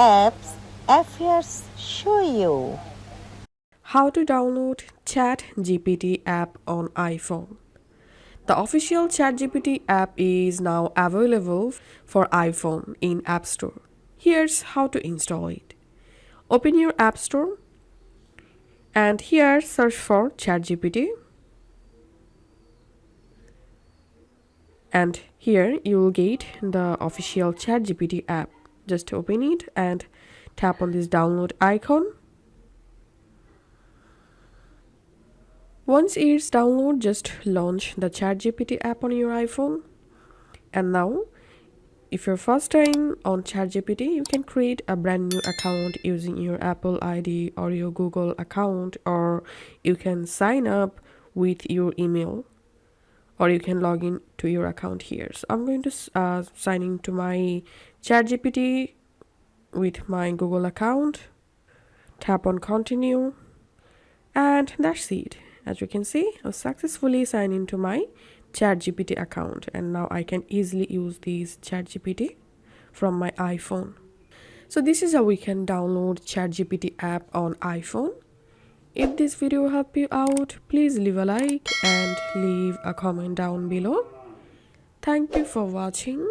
apps affairs show you. How to download chatgpt app on iPhone. The official chatgpt app is now available for iPhone in App Store. Here's how to install it. Open your App Store and here search for chatgpt, and here you will get the official chatgpt app. Just open it and tap on this download icon. Once it's downloaded, just launch the chatgpt app on your iPhone. And now, if you're first time on chatgpt, you can create a brand new account using your Apple ID or your Google account, or you can sign up with your email, or you can log in to your account here. So I'm going to sign into my chatgpt with my Google account. Tap on continue, and that's it. As you can see, I've successfully signed into my chatgpt account, and now I can easily use this chatgpt from my iPhone. So this is how we can download chatgpt app on iPhone. If this video helped you out, please leave a like and leave a comment down below. Thank you for watching.